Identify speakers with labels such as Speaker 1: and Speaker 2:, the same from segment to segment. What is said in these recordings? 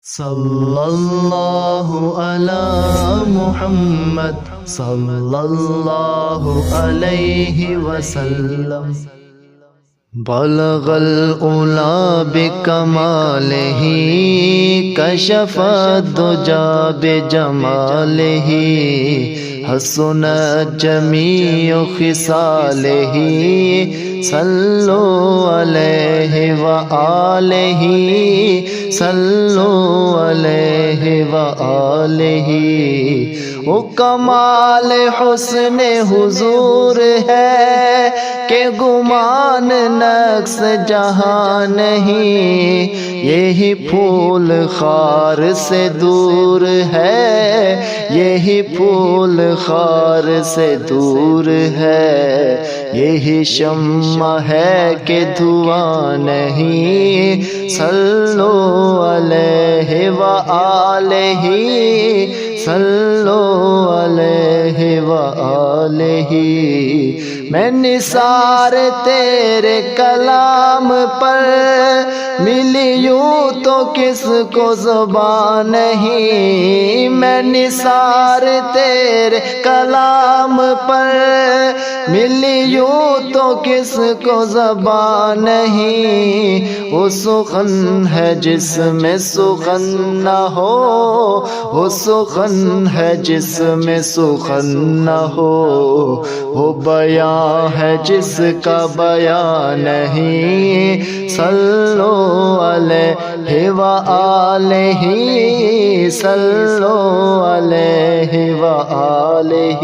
Speaker 1: صلی اللہ علی محمد صلی اللہ علیہ وسلم بلغ العلا بکمالہ کشف الدجی بجمالہ حسنت جمیع خصالہ صلو علیہ وآلہ صلو علیہ وآلہ وہ کمال حسن حضور ہے کہ گمان نقص جہاں نہیں، یہی پھول خار سے دور ہے، یہی پھول خار سے دور ہے، یہی شمع ہے کہ دھواں نہیں، صلو علیہ وآلہ صلو علیہ وآلہ میں نثار تیرے کلام پر ملی یوں تو کس کو زبان نہیں، میں نثار تیرے کلام پر ملی یوں تو کس کو زبان نہیں، وہ سخن ہے جس میں سخن نہ ہو، وہ سخن ہے جس میں سخن نہ ہو، وہ بیان ہے جس کا بیان نہیں، صلو علیہ وآلہ صلو علیہ وآلہ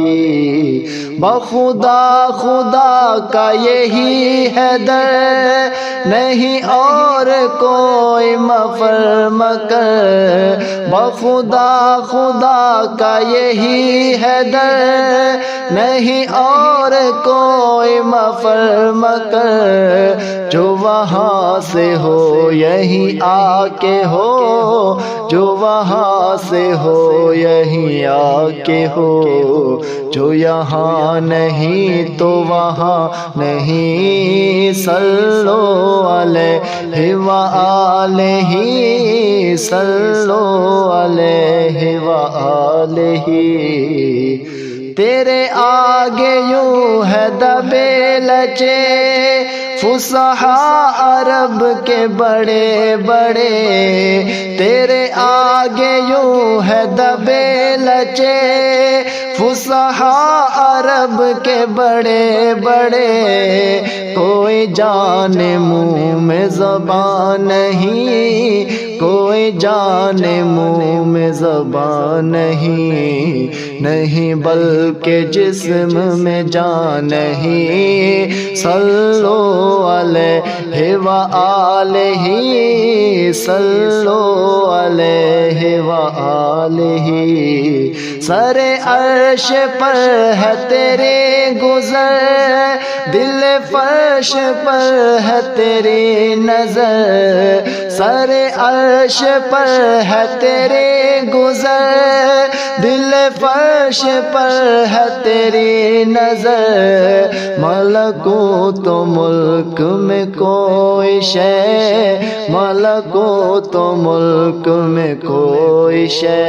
Speaker 1: بخدا خدا کا یہی ہے در، نہیں اور کوئی مفر مکر، بخدا خدا کا یہی ہے در، نہیں اور کوئی مفر مکر، جو وہاں سے ہو یہیں آ کے ہو، جو وہاں سے ہو یہیں آ کے ہو، جو یہاں نہیں تو وہاں نہیں، صلو علیہ وآلہ صلو علیہ وآلہ تیرے آگے یوں ہے دبے لچے فصحاء عرب کے بڑے بڑے، تیرے آگے یوں ہے دبے لچے فصحاء عرب کے بڑے بڑے، کوئی جان منہ میں زبان نہیں، کوئی جان منہ میں زبان نہیں، نہیں بلکہ جسم میں جان نہیں، صلو علیہ وآلہ صلو علیہ وآلہ سر عرش پر ہے تیرے گزر، دل فرش پر ہے تیری نظر، سر عرش پر ہے تیرے گزر، دل فرش پر ہے تیری نظر، ملکوت و ملک میں کوئی شے، ملکوت و ملک میں کوئی شے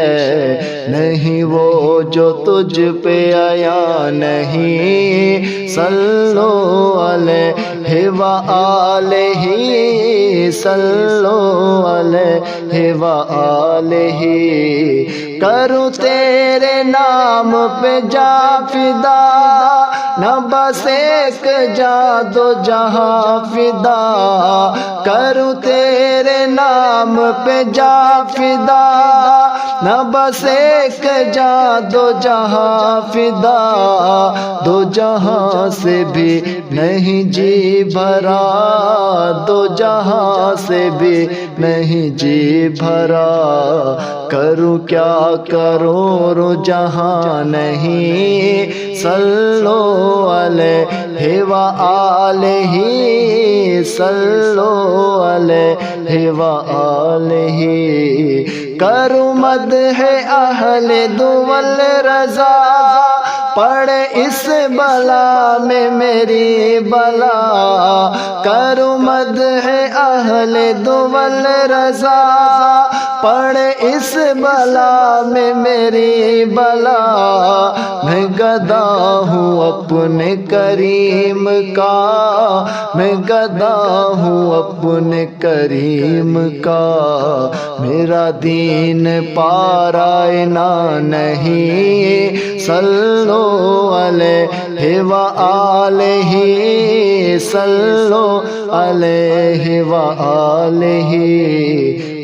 Speaker 1: نہیں وہ جو تجھ پہ آیا نہیں، صلو علیہ وآلہ صلو علیہ وآلہ کروں تیرے نام پہ جا فدا، نہ بس ایک جا دو جہاں فدا، کروں تیرے نام پہ جا فدا، نہ بس ایک جا دو جہاں فدا، دو جہاں سے بھی نہیں جی بھرا، دو جہاں سے بھی نہیں جی بھرا، کروں کیا کروں رو جہاں نہیں، صلو علیہ وآلہ صلو علیہ وآلہ کروں مدح اہل دول رضا، پڑے اس بلا میں میری بلا، کروں مدح اہل دول رضا، پڑ اس بلا میں میری بلا، میں گدا ہوں اپنے کریم کا، میں گدا ہوں اپنے کریم کا، میرا دین پارائنا نہیں، صلو علیہ وآلہ، صلو علیہ وآلہ۔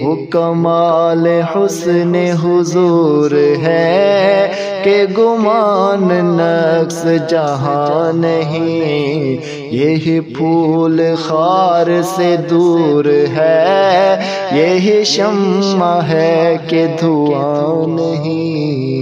Speaker 1: وہ کمال حسن حضور ہے کہ گمان نقص جہاں نہیں، یہی پھول خار سے دور ہے، یہی شمع ہے کہ دھواں نہیں۔